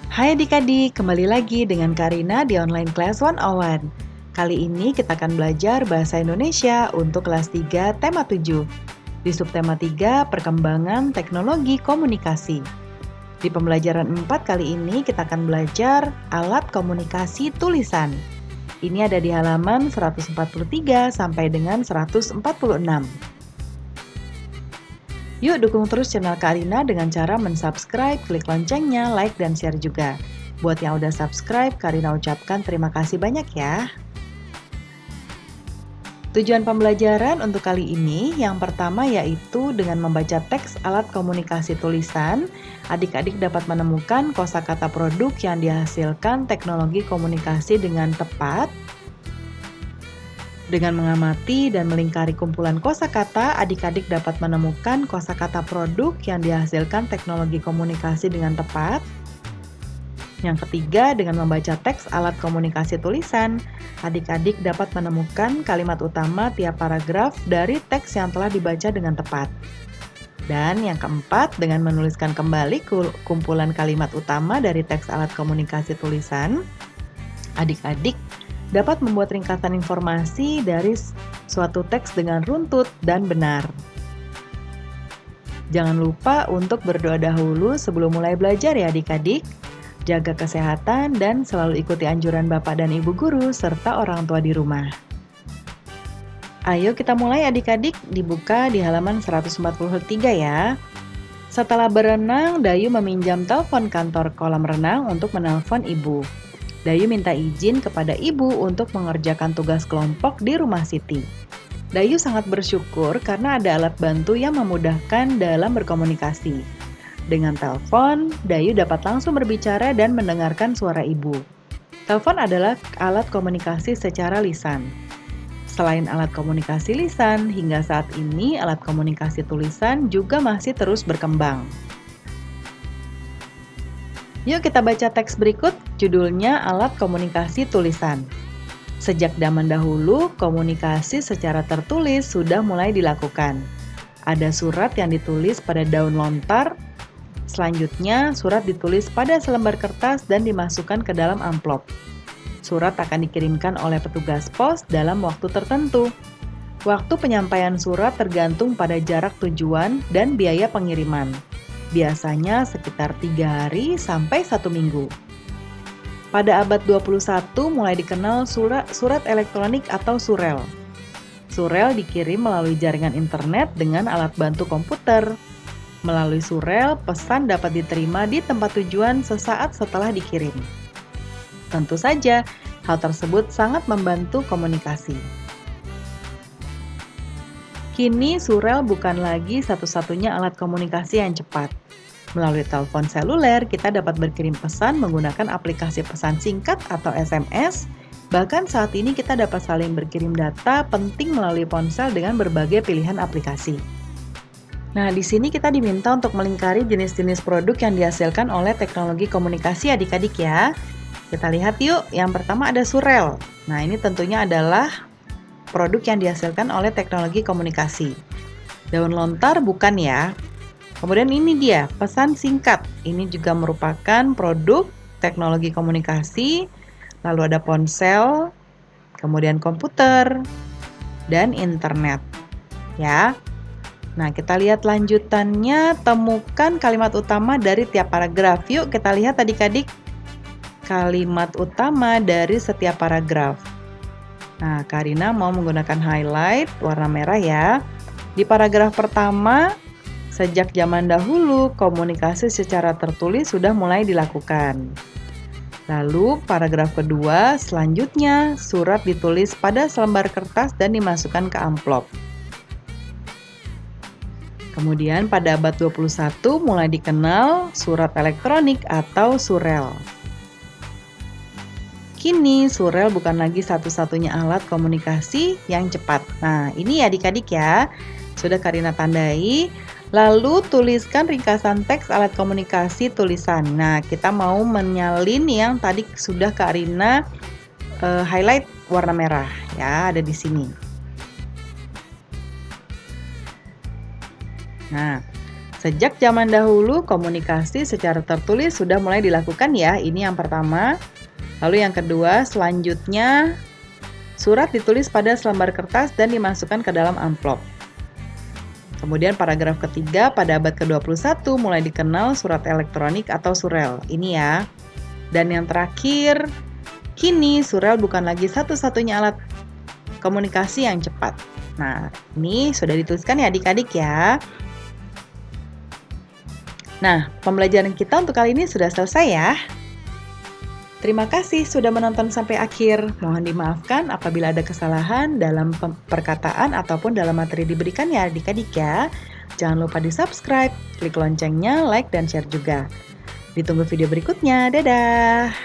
Hai adik-adik, kembali lagi dengan Karina di Online Class 101. Kali ini kita akan belajar Bahasa Indonesia untuk kelas 3 tema 7. Di subtema 3, Perkembangan Teknologi Komunikasi. Di pembelajaran 4 kali ini kita akan belajar alat komunikasi tulisan. Ini ada di halaman 143 sampai dengan 146. Yuk dukung terus channel Karina dengan cara mensubscribe, klik loncengnya, like, dan share juga. Buat yang udah subscribe, Karina ucapkan terima kasih banyak ya. Tujuan pembelajaran untuk kali ini yang pertama yaitu dengan membaca teks alat komunikasi tulisan, adik-adik dapat menemukan kosakata produk yang dihasilkan teknologi komunikasi dengan tepat. Dengan mengamati dan melingkari kumpulan kosakata, adik-adik dapat menemukan kosakata produk yang dihasilkan teknologi komunikasi dengan tepat. Yang ketiga, dengan membaca teks alat komunikasi tulisan, adik-adik dapat menemukan kalimat utama tiap paragraf dari teks yang telah dibaca dengan tepat. Dan yang keempat, dengan menuliskan kembali kumpulan kalimat utama dari teks alat komunikasi tulisan, adik-adik dapat membuat ringkasan informasi dari suatu teks dengan runtut dan benar. Jangan lupa untuk berdoa dahulu sebelum mulai belajar ya adik-adik. Jaga kesehatan dan selalu ikuti anjuran Bapak dan Ibu guru serta orang tua di rumah. Ayo kita mulai adik-adik, dibuka di halaman 143 ya. Setelah berenang, Dayu meminjam telepon kantor kolam renang untuk menelpon ibu. Dayu minta izin kepada ibu untuk mengerjakan tugas kelompok di rumah Siti. Dayu sangat bersyukur karena ada alat bantu yang memudahkan dalam berkomunikasi. Dengan telepon, Dayu dapat langsung berbicara dan mendengarkan suara ibu. Telepon adalah alat komunikasi secara lisan. Selain alat komunikasi lisan, hingga saat ini alat komunikasi tulisan juga masih terus berkembang. Yuk kita baca teks berikut, judulnya Alat Komunikasi Tulisan. Sejak zaman dahulu, komunikasi secara tertulis sudah mulai dilakukan. Ada surat yang ditulis pada daun lontar, selanjutnya surat ditulis pada selembar kertas dan dimasukkan ke dalam amplop. Surat akan dikirimkan oleh petugas pos dalam waktu tertentu. Waktu penyampaian surat tergantung pada jarak tujuan dan biaya pengiriman. Biasanya sekitar 3 hari sampai 1 minggu. Pada abad 21 mulai dikenal surat elektronik atau surel. Surel dikirim melalui jaringan internet dengan alat bantu komputer. Melalui surel, pesan dapat diterima di tempat tujuan sesaat setelah dikirim. Tentu saja, hal tersebut sangat membantu komunikasi. Kini, surel bukan lagi satu-satunya alat komunikasi yang cepat. Melalui telepon seluler, kita dapat berkirim pesan menggunakan aplikasi pesan singkat atau SMS. Bahkan saat ini kita dapat saling berkirim data penting melalui ponsel dengan berbagai pilihan aplikasi. Nah, di sini kita diminta untuk melingkari jenis-jenis produk yang dihasilkan oleh teknologi komunikasi adik-adik ya. Kita lihat yuk, yang pertama ada surel. Nah, ini tentunya adalah produk yang dihasilkan oleh teknologi komunikasi. Daun lontar bukan ya. Kemudian ini dia, pesan singkat. Ini juga merupakan produk teknologi komunikasi. Lalu ada ponsel, kemudian komputer, dan internet. Ya. Nah, kita lihat lanjutannya, temukan kalimat utama dari tiap paragraf. Yuk kita lihat adik-adik kalimat utama dari setiap paragraf. Nah, Karina mau menggunakan highlight warna merah ya. Di paragraf pertama, sejak zaman dahulu komunikasi secara tertulis sudah mulai dilakukan. Lalu paragraf kedua, selanjutnya surat ditulis pada selembar kertas dan dimasukkan ke amplop. Kemudian pada abad 21 mulai dikenal surat elektronik atau surel. Kini, surel bukan lagi satu-satunya alat komunikasi yang cepat. Nah, ini adik-adik ya, sudah Karina tandai. Lalu, tuliskan ringkasan teks alat komunikasi tulisan. Nah, kita mau menyalin yang tadi sudah Karina highlight warna merah. Ya, ada di sini. Nah, Sejak zaman dahulu, komunikasi secara tertulis sudah mulai dilakukan ya. Ini yang pertama. Lalu yang kedua, selanjutnya surat ditulis pada selembar kertas dan dimasukkan ke dalam amplop. Kemudian paragraf ketiga, pada abad ke-21 mulai dikenal surat elektronik atau surel. Ini ya. Dan yang terakhir, kini surel bukan lagi satu-satunya alat komunikasi yang cepat. Nah, ini sudah dituliskan ya adik-adik ya. Nah, pembelajaran kita untuk kali ini sudah selesai ya. Terima kasih sudah menonton sampai akhir. Mohon dimaafkan apabila ada kesalahan dalam perkataan ataupun dalam materi diberikan ya adik-adik ya. Jangan lupa di-subscribe, klik loncengnya, like, dan share juga. Ditunggu video berikutnya. Dadah!